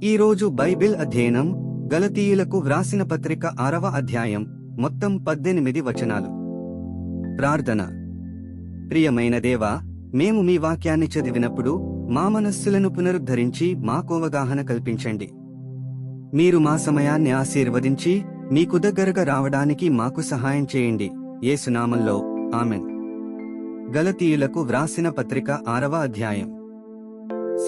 ఈరోజు బైబిల్ అధ్యయనం గలతీయులకు వ్రాసిన పత్రిక 6వ అధ్యాయం మొత్తం 18 వచనాలు. ప్రార్థన. ప్రియమైన దేవా, మేము మీ వాక్యాన్ని చదివినప్పుడు మా మనస్సులను పునరుద్ధరించి మాకు అవగాహన కల్పించండి. మీరు మా సమయాన్ని ఆశీర్వదించి మీకు దగ్గరగా రావడానికి మాకు సహాయం చేయండి. యేసు నామంలో ఆమెన్. గలతీయులకు వ్రాసిన పత్రిక 6వ అధ్యాయం.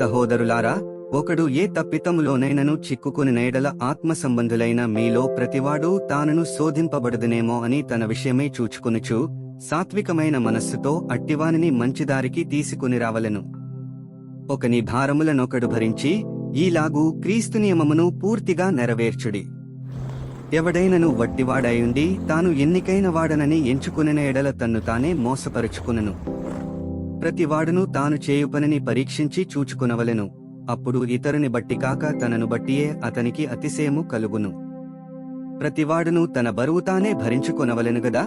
సహోదరులారా, ఒకడు ఏ తప్పితములోనైనను చిక్కుకుని ఎడల ఆత్మ సంబంధులైన మీలో ప్రతివాడు తానును శోధింపబడదునేమో అని తన విషయమై చూచుకొనుచు సాత్వికమైన మనస్సుతో అట్టివానిని మంచిదారికి తీసుకుని రావలెను. ఒకని భారములనొకడు భరించి ఈలాగు క్రీస్తు నియమమును పూర్తిగా నెరవేర్చుడి. ఎవడైనను వట్టివాడయుండి తాను ఎన్నికైన వాడనని ఎంచుకునిన ఎడల తన్ను తానే మోసపరుచుకునను. ప్రతివాడును తాను చేయు పనిని పరీక్షించి చూచుకునవలెను. అప్పుడు ఇతరుని బట్టి కాక తనను బట్టియే అతనికి అతిశయము కలుగును. ప్రతివాడును తన బరువు తానే భరించుకొనవలెను గదా.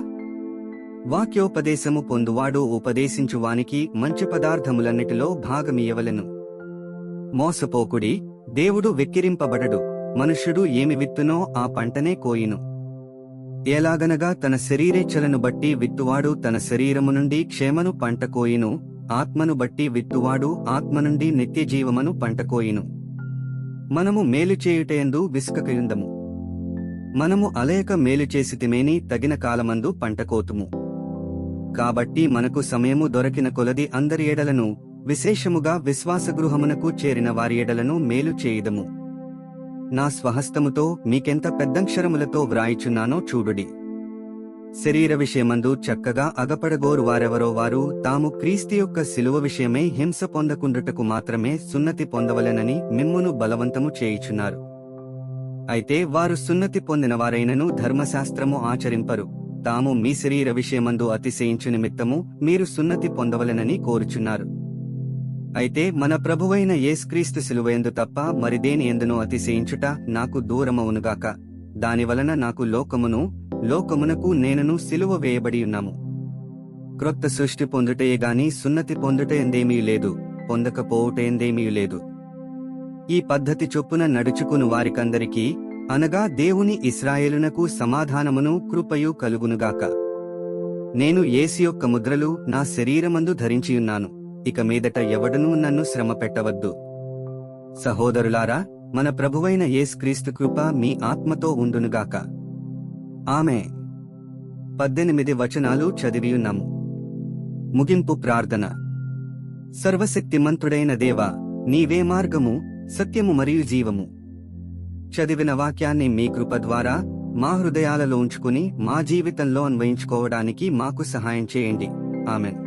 వాక్యోపదేశము పొందువాడు ఉపదేశించువానికి మంచి పదార్థములన్నిటిలో భాగమియ్యవలెను. మోసపోకుడి, దేవుడు వెక్కిరింపబడడు. మనుష్యుడు ఏమి విత్తునో ఆ పంటనే కోయిను. ఎలాగనగా తన శరీరేచ్ఛలను బట్టి విత్తువాడు తన శరీరము నుండి క్షేమను పంట కోయిను, ఆత్మను బట్టి విత్తువాడు ఆత్మ నుండి నిత్యజీవమును పంటకోయిను. మనము మేలు చేయుటయందు విసుకకయుందము. మనము అలయక మేలు చేసితిమేని తగిన కాలమందు పంటకోతుము. కాబట్టి మనకు సమయము దొరకిన కొలది అందరి ఎడలను, విశేషముగా విశ్వాసగృహమునకు చేరిన వారి ఎడలను మేలు చేయుదము. నా స్వహస్తముతో మీకెంత పెద్దంక్షరములతో వ్రాయిచున్నానో చూడుడి. శరీర విషయమందు చక్కగా అగపడగోరు వారెవరో వారు తాము క్రీస్తు యొక్క శిలువ విషయమై హింస పొందకుండుటకు మాత్రమే సున్నతి పొందవలెనని మిమ్మును బలవంతము చేయుచున్నారు. అయితే వారు సున్నతి పొందినవారైనను ధర్మశాస్త్రము ఆచరింపరు. తాము మీ శరీర విషయమందు అతిశయించు నిమిత్తము మీరు సున్నతి పొందవలెనని కోరుచున్నారు. అయితే మన ప్రభువైన యేసుక్రీస్తు శిలువయందు తప్ప మరిదేని ఎందునో అతిశయించుట నాకు దూరమవునుగాక. దానివలన నాకు లోకమునకు నేనును సిలువ వేయబడియున్నాము. క్రొత్త సృష్టి పొందుటయే గాని సున్నతి పొందుట ఎందేమీ లేదు, పొందకపోవుట ఎందేమీ లేదు. ఈ పద్ధతి చొప్పున నడుచుకుని వారికందరికీ, అనగా దేవుని ఇశ్రాయేలునకు సమాధానమును కృపయు కలుగునుగాక. నేను యేసు యొక్క ముద్రలు నా శరీరమందు ధరించియున్నాను. ఇక మీదట ఎవడనూ నన్ను శ్రమ పెట్టవద్దు. సహోదరులారా, మన ప్రభువైన యేసుక్రీస్తు కృప మీ ఆత్మతో ఉండునుగాక. ఆమె. 18 వచనాలు చదివియున్నాము. ముగింపు ప్రార్థన. సర్వశక్తిమంతుడైన దేవా, నీవే మార్గము, సత్యము మరియు జీవము. చదివిన వాక్యాన్ని మీ కృప ద్వారా మా హృదయాలలో ఉంచుకుని మా జీవితంలో అన్వయించుకోవడానికి మాకు సహాయం చేయండి. ఆమెన్.